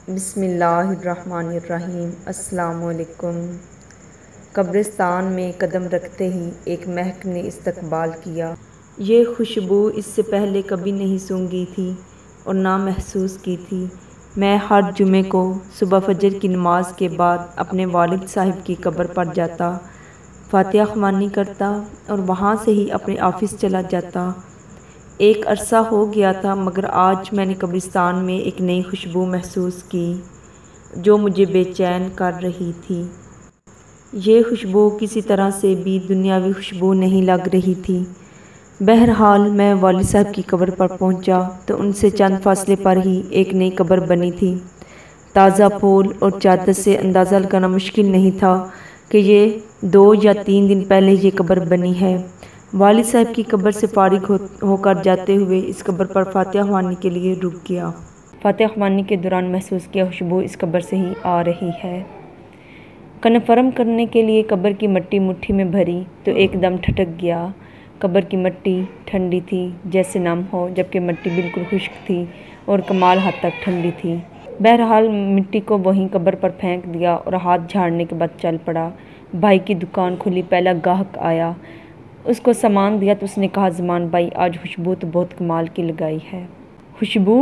بسم اللہ الرحمن الرحیم۔ السلام علیکم۔ قبرستان میں قدم رکھتے ہی ایک مہک نے استقبال کیا۔ یہ خوشبو اس سے پہلے کبھی نہیں سونگھی تھی اور نہ محسوس کی تھی۔ میں ہر جمعے کو صبح فجر کی نماز کے بعد اپنے والد صاحب کی قبر پر جاتا، فاتحہ خوانی کرتا اور وہاں سے ہی اپنے آفس چلا جاتا۔ ایک عرصہ ہو گیا تھا، مگر آج میں نے قبرستان میں ایک نئی خوشبو محسوس کی جو مجھے بے چین کر رہی تھی۔ یہ خوشبو کسی طرح سے بھی دنیاوی خوشبو نہیں لگ رہی تھی۔ بہرحال میں والد صاحب کی قبر پر پہنچا تو ان سے چند فاصلے پر ہی ایک نئی قبر بنی تھی۔ تازہ پھول اور چادر سے اندازہ لگانا مشکل نہیں تھا کہ یہ 2 یا 3 دن پہلے یہ قبر بنی ہے۔ والد صاحب کی قبر سے فارغ ہو کر جاتے ہوئے اس قبر پر فاتحہ خوانی کے لیے رک گیا۔ فاتحہ خوانی کے دوران محسوس کیا خوشبو اس قبر سے ہی آ رہی ہے۔ کنفرم کرنے کے لیے قبر کی مٹی مٹھی میں بھری تو ایک دم ٹھٹک گیا۔ قبر کی مٹی ٹھنڈی تھی جیسے نم ہو، جبکہ مٹی بالکل خشک تھی اور کمال حد تک ٹھنڈی تھی۔ بہرحال مٹی کو وہیں قبر پر پھینک دیا اور ہاتھ جھاڑنے کے بعد چل پڑا۔ بھائی کی دکان کھلی، پہلا گاہک آیا، اس کو سامان دیا تو اس نے کہا، زمان بھائی آج خوشبو تو بہت کمال کی لگائی ہے۔ خوشبو؟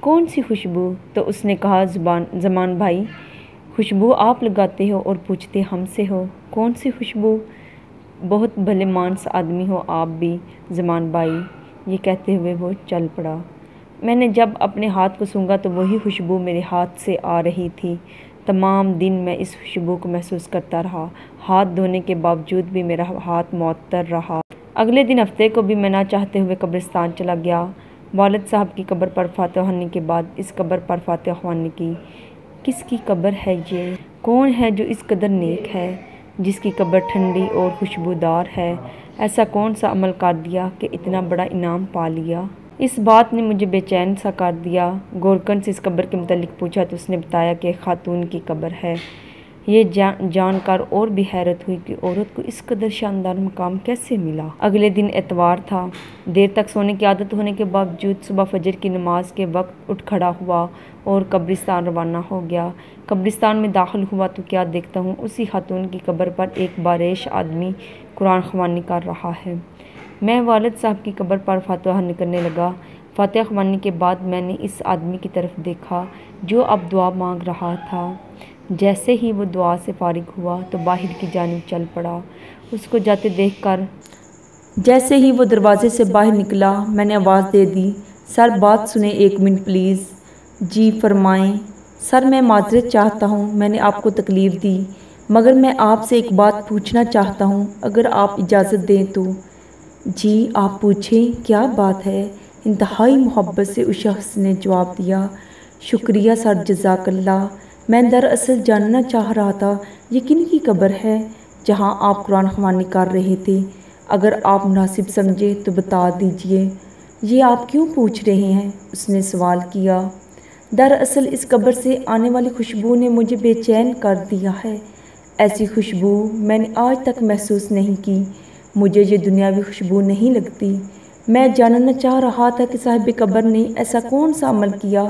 کون سی خوشبو؟ تو اس نے کہا، زمان بھائی خوشبو آپ لگاتے ہو اور پوچھتے ہم سے ہو کون سی خوشبو؟ بہت بھلے مانس آدمی ہو آپ بھی زمان بھائی۔ یہ کہتے ہوئے وہ چل پڑا۔ میں نے جب اپنے ہاتھ کو سونگھا تو وہی خوشبو میرے ہاتھ سے آ رہی تھی۔ تمام دن میں اس خوشبو کو محسوس کرتا رہا۔ ہاتھ دھونے کے باوجود بھی میرا ہاتھ معطر رہا۔ اگلے دن ہفتے کو بھی میں نہ چاہتے ہوئے قبرستان چلا گیا۔ والد صاحب کی قبر پر فاتحہ خوانی کے بعد اس قبر پر فاتحہ خوانی کی۔ کس کی قبر ہے یہ؟ کون ہے جو اس قدر نیک ہے، جس کی قبر ٹھنڈی اور خوشبودار ہے؟ ایسا کون سا عمل کر دیا کہ اتنا بڑا انعام پا لیا؟ اس بات نے مجھے بے چین سا کر دیا۔ گورکن سے اس قبر کے متعلق پوچھا تو اس نے بتایا کہ ایک خاتون کی قبر ہے۔ یہ جان کر اور بھی حیرت ہوئی کہ عورت کو اس قدر شاندار مقام کیسے ملا۔ اگلے دن اتوار تھا۔ دیر تک سونے کی عادت ہونے کے باوجود صبح فجر کی نماز کے وقت اٹھ کھڑا ہوا اور قبرستان روانہ ہو گیا۔ قبرستان میں داخل ہوا تو کیا دیکھتا ہوں، اسی خاتون کی قبر پر ایک باریش آدمی قرآن خوانی کر رہا ہے۔ میں والد صاحب کی قبر پر فاتحہ خوانی کرنے لگا۔ فاتحہ خوانی کے بعد میں نے اس آدمی کی طرف دیکھا جو اب دعا مانگ رہا تھا۔ جیسے ہی وہ دعا سے فارغ ہوا تو باہر کی جانب چل پڑا۔ اس کو جاتے دیکھ کر جیسے ہی وہ دروازے سے باہر نکلا میں نے آواز دے دی، سر بات سنیں 1 منٹ پلیز۔ جی فرمائیں۔ سر میں معذرت چاہتا ہوں، میں نے آپ کو تکلیف دی، مگر میں آپ سے ایک بات پوچھنا چاہتا ہوں اگر آپ اجازت دیں تو۔ جی آپ پوچھیں، کیا بات ہے؟ انتہائی محبت سے اس شخص نے جواب دیا۔ شکریہ سر، جزاک اللہ۔ میں دراصل جاننا چاہ رہا تھا یہ کن کی قبر ہے جہاں آپ قرآن خوانی کر رہے تھے؟ اگر آپ مناسب سمجھے تو بتا دیجئے۔ یہ آپ کیوں پوچھ رہے ہیں؟ اس نے سوال کیا۔ دراصل اس قبر سے آنے والی خوشبو نے مجھے بے چین کر دیا ہے۔ ایسی خوشبو میں نے آج تک محسوس نہیں کی۔ مجھے یہ دنیاوی خوشبو نہیں لگتی۔ میں جاننا چاہ رہا تھا کہ صاحب قبر نے ایسا کون سا عمل کیا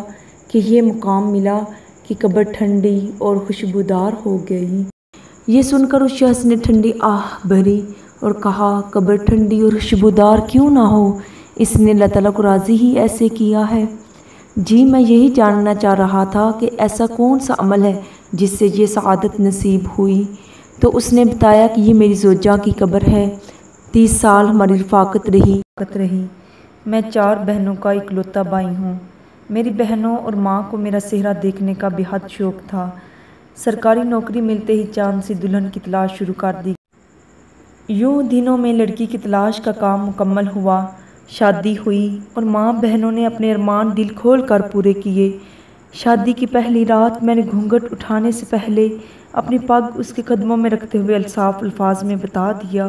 کہ یہ مقام ملا کہ قبر ٹھنڈی اور خوشبودار ہو گئی۔ یہ سن کر اس شخص نے ٹھنڈی آہ بھری اور کہا، قبر ٹھنڈی اور خوشبودار کیوں نہ ہو، اس نے اللہ تعالیٰ کو راضی ہی ایسے کیا ہے۔ جی میں یہی جاننا چاہ رہا تھا کہ ایسا کون سا عمل ہے جس سے یہ سعادت نصیب ہوئی۔ تو اس نے بتایا کہ یہ میری زوجہ کی قبر ہے۔ 30 سال ہماری رفاقت رہی۔ میں 4 بہنوں کا اکلوتا بھائی ہوں۔ میری بہنوں اور ماں کو میرا چہرہ دیکھنے کا بے حد شوق تھا۔ سرکاری نوکری ملتے ہی چاند سی دلہن کی تلاش شروع کر دی۔ یوں دنوں میں لڑکی کی تلاش کا کام مکمل ہوا، شادی ہوئی اور ماں بہنوں نے اپنے ارمان دل کھول کر پورے کیے۔ شادی کی پہلی رات میں نے گھونگھٹ اٹھانے سے پہلے اپنی پگ اس کے قدموں میں رکھتے ہوئے صاف الفاظ میں بتا دیا،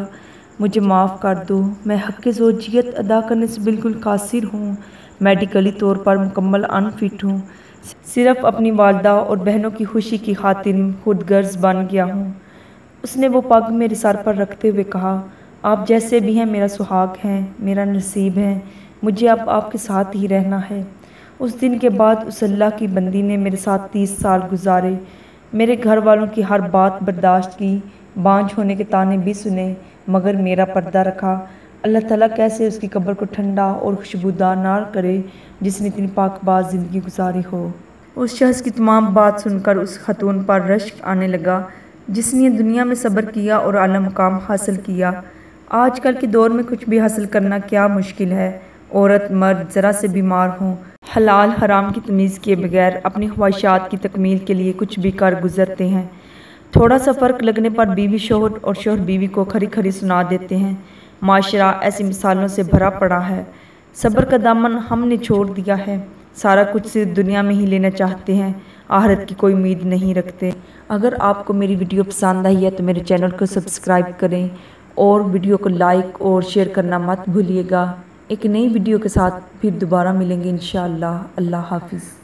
مجھے معاف کر دو، میں حق زوجیت ادا کرنے سے بالکل قاصر ہوں، میڈیکلی طور پر مکمل ان فٹ ہوں، صرف اپنی والدہ اور بہنوں کی خوشی کی خاطر خود غرض بن گیا ہوں۔ اس نے وہ پگ میرے سر پر رکھتے ہوئے کہا، آپ جیسے بھی ہیں میرا سہاگ ہیں، میرا نصیب ہیں، مجھے اب آپ کے ساتھ ہی رہنا ہے۔ اس دن کے بعد اس اللہ کی بندی نے میرے ساتھ 30 سال گزارے، میرے گھر والوں کی ہر بات برداشت کی، بانجھ ہونے کے طعنے بھی سنے، مگر میرا پردہ رکھا۔ اللہ تعالیٰ کیسے اس کی قبر کو ٹھنڈا اور خوشبودار نہ کرے جس نے اتنی پاک باز زندگی گزاری ہو۔ اس شخص کی تمام بات سن کر اس خاتون پر رشک آنے لگا جس نے دنیا میں صبر کیا اور اعلیٰ مقام حاصل کیا۔ آج کل کے دور میں کچھ بھی حاصل کرنا کیا مشکل ہے۔ عورت مرد ذرا سے بیمار ہوں، حلال حرام کی تمیز کیے بغیر اپنی خواہشات کی تکمیل کے لیے کچھ بھی کر گزرتے ہیں۔ تھوڑا سا فرق لگنے پر بیوی شوہر اور شوہر بیوی کو کھری کھری سنا دیتے ہیں۔ معاشرہ ایسی مثالوں سے بھرا پڑا ہے۔ صبر کا دامن ہم نے چھوڑ دیا ہے، سارا کچھ صرف دنیا میں ہی لینا چاہتے ہیں، آخرت کی کوئی امید نہیں رکھتے۔ اگر آپ کو میری ویڈیو پسند آئی ہے تو میرے چینل کو سبسکرائب کریں اور ویڈیو کو لائک اور شیئر کرنا مت بھولیے گا۔ ایک نئی ویڈیو کے ساتھ پھر دوبارہ ملیں گے انشاءاللہ۔ اللہ حافظ۔